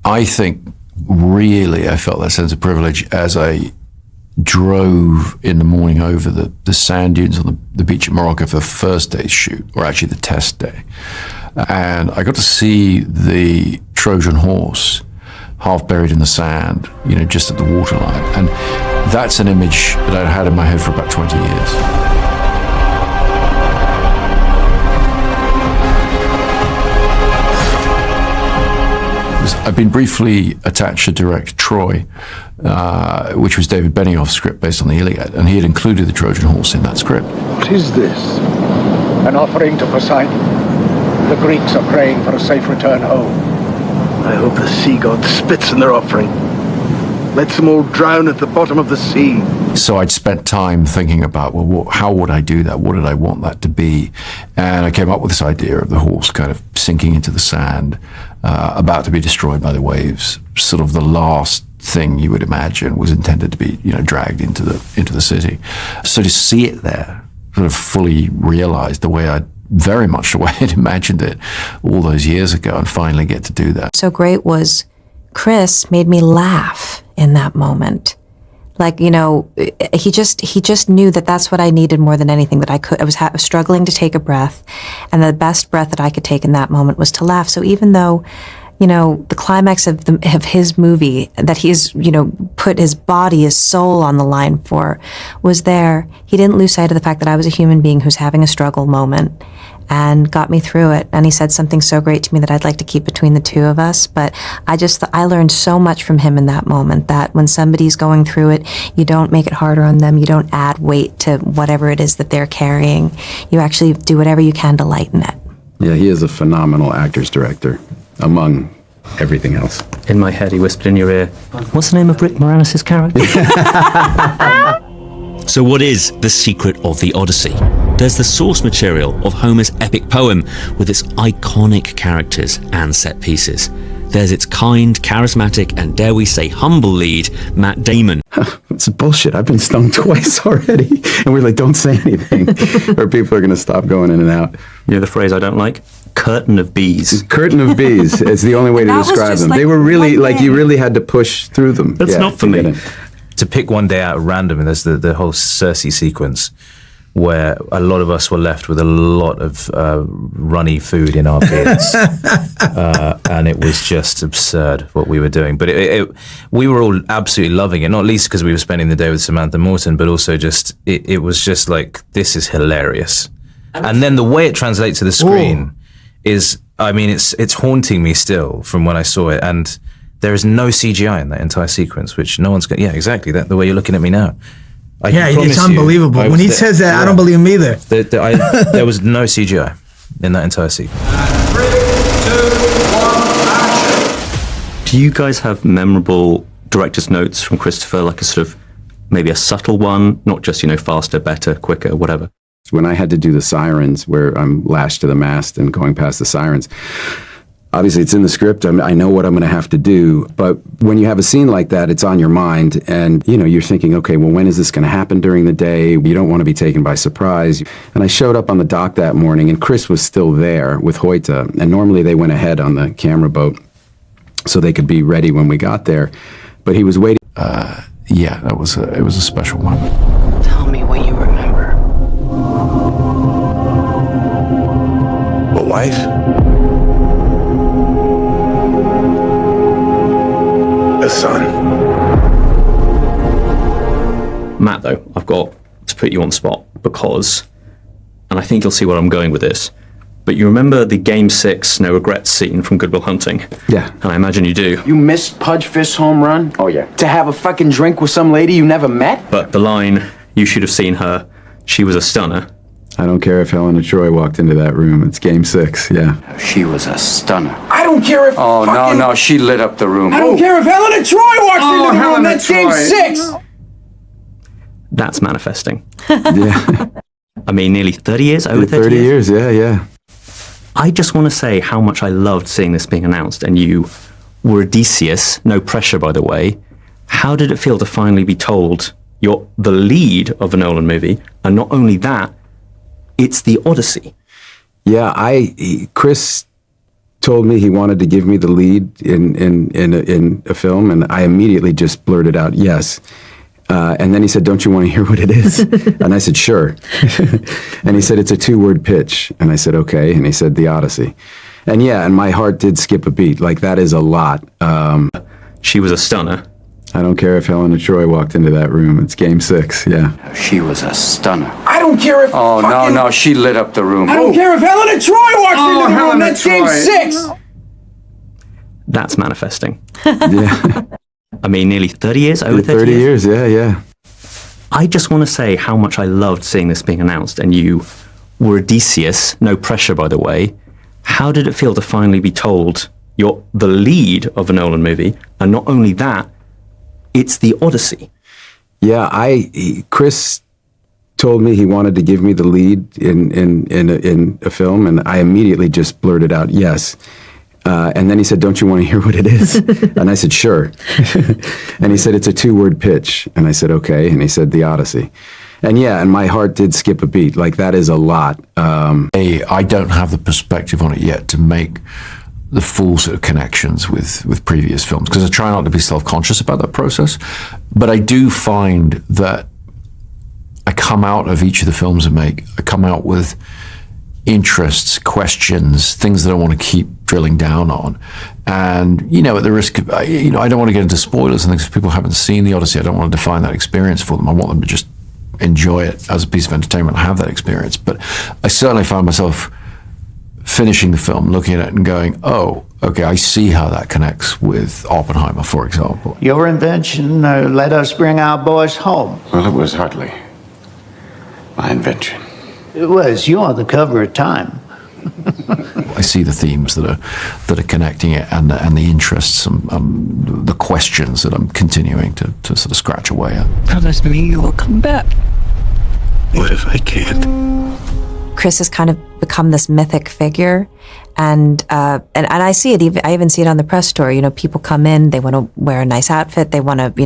I think really I felt that sense of privilege as I drove in the morning over the sand dunes on the beach in Morocco for the first day's shoot, or actually the test day. And I got to see the Trojan Horse half buried in the sand, just at the waterline. And that's an image that I'd had in my head for about 20 years. I've been briefly attached to direct Troy, which was David Benioff's script based on the Iliad, and he had included the Trojan Horse in that script. What is this? An offering to Poseidon. The Greeks are praying for a safe return home. I hope the sea god spits in their offering. Lets them all drown at the bottom of the sea. So I'd spent time thinking about, how would I do that? What did I want that to be? And I came up with this idea of the horse kind of sinking into the sand, about to be destroyed by the waves. Sort of the last thing you would imagine was intended to be, dragged into the city. So to see it there, sort of fully realized very much the way I'd imagined it all those years ago, and finally get to do that. So great was Chris made me laugh in that moment. Like, he just knew that that's what I needed more than anything, that I was struggling to take a breath, and the best breath that I could take in that moment was to laugh. So even though, the climax of his movie that he's, put his body, his soul on the line for was there, he didn't lose sight of the fact that I was a human being who's having a struggle moment, and got me through it. And he said something so great to me that I'd like to keep between the two of us. But I learned so much from him in that moment, that when somebody's going through it, you don't make it harder on them. You don't add weight to whatever it is that they're carrying. You actually do whatever you can to lighten it. Yeah, he is a phenomenal actor's director, among everything else. In my head, he whispered in your ear, "What's the name of Rick Moranis' character?" So what is the secret of The Odyssey? There's the source material of Homer's epic poem with its iconic characters and set pieces. There's its kind, charismatic, and dare we say humble lead, Matt Damon. It's bullshit. I've been stung twice already. And we're like, don't say anything, or people are going to stop going in and out. You know the phrase I don't like? Curtain of bees. Curtain of bees is the only way to describe them. They were really, you really had to push through them. That's not for me. To pick one day out at random, and there's the whole Cersei sequence where a lot of us were left with a lot of runny food in our beards. And it was just absurd what we were doing. But we were all absolutely loving it, not least because we were spending the day with Samantha Morton, but also just, it was just like, this is hilarious. And then the way it translates to the screen is, I mean, it's haunting me still from when I saw it. And there is no CGI in that entire sequence, which no one's got. Yeah, exactly. The way you're looking at me now. It's unbelievable. When he says that, I don't believe him either. There was no CGI in that entire sequence. 3, 2, 1, action. Do you guys have memorable director's notes from Christopher, like a sort of, maybe a subtle one, not just, faster, better, quicker, whatever? When I had to do the sirens, where I'm lashed to the mast and going past the sirens, obviously it's in the script. I know what I'm going to have to do. But when you have a scene like that, it's on your mind. And, you're thinking, okay, well, when is this going to happen during the day? You don't want to be taken by surprise. And I showed up on the dock that morning, and Chris was still there with Hoyta. And normally they went ahead on the camera boat so they could be ready when we got there. But he was waiting. Yeah, it was a special moment. Tell me what you remember. A wife? A son. Matt, though, I've got to put you on the spot because, and I think you'll see where I'm going with this, but you remember the Game 6 No Regrets scene from Good Will Hunting? Yeah. And I imagine you do. You missed Pudge Fist's home run? Oh, yeah. To have a fucking drink with some lady you never met? But the line, "You should have seen her, she was a stunner." I don't care if Helen of Troy walked into that room. It's Game 6, yeah. She was a stunner. I don't care if Oh, no, she lit up the room. I don't care if Helen of Troy walks into the room. That's Game 6! That's manifesting. Yeah. I mean, nearly 30 years? Over 30 years, yeah. I just want to say how much I loved seeing this being announced, and you were Odysseus, no pressure, by the way. How did it feel to finally be told you're the lead of a Nolan movie, and not only that, it's The Odyssey? Yeah, Chris told me he wanted to give me the lead in a film, and I immediately just blurted out, yes. And then he said, don't you want to hear what it is? And I said, sure. And he said, it's a 2-word pitch. And I said, okay. And he said, The Odyssey. And yeah, and my heart did skip a beat. Like, that is a lot. She was a stunner. I don't care if Helen of Troy walked into that room. It's game 6, yeah. She was a stunner. I don't care if. Oh, no, she lit up the room. I don't care if Helen of Troy walks into the room. That's game 6. That's manifesting. Yeah. I mean, nearly 30 years, over 30 years, yeah. I just want to say how much I loved seeing this being announced, and you were Odysseus, no pressure, by the way. How did it feel to finally be told you're the lead of a Nolan movie, and not only that, it's The Odyssey? Yeah, Chris told me he wanted to give me the lead in a film, and I immediately just blurted out, yes. And then he said, don't you want to hear what it is? And I said, sure. And he said, it's a 2-word pitch. And I said, okay. And he said, The Odyssey. And yeah, and my heart did skip a beat. Like, that is a lot. I don't have the perspective on it yet to make the full sort of connections with previous films, because I try not to be self-conscious about that process. But I do find that I come out of each of the films I come out with interests, questions, things that I want to keep drilling down on. And, at the risk of, I don't want to get into spoilers and things. If people haven't seen The Odyssey, I don't want to define that experience for them. I want them to just enjoy it as a piece of entertainment and have that experience. But I certainly found myself finishing the film, looking at it and going, oh, okay, I see how that connects with Oppenheimer, for example. Your invention let us bring our boys home. Well, it was hardly my invention. It was. You are the cover of Time. I see the themes that are connecting it, and the interests, and the questions that I'm continuing to sort of scratch away at. That doesn't mean you will come back. What if I can't? Chris has kind of become this mythic figure, and I see it. I even see it on the press tour. People come in, they want to wear a nice outfit, they want to, they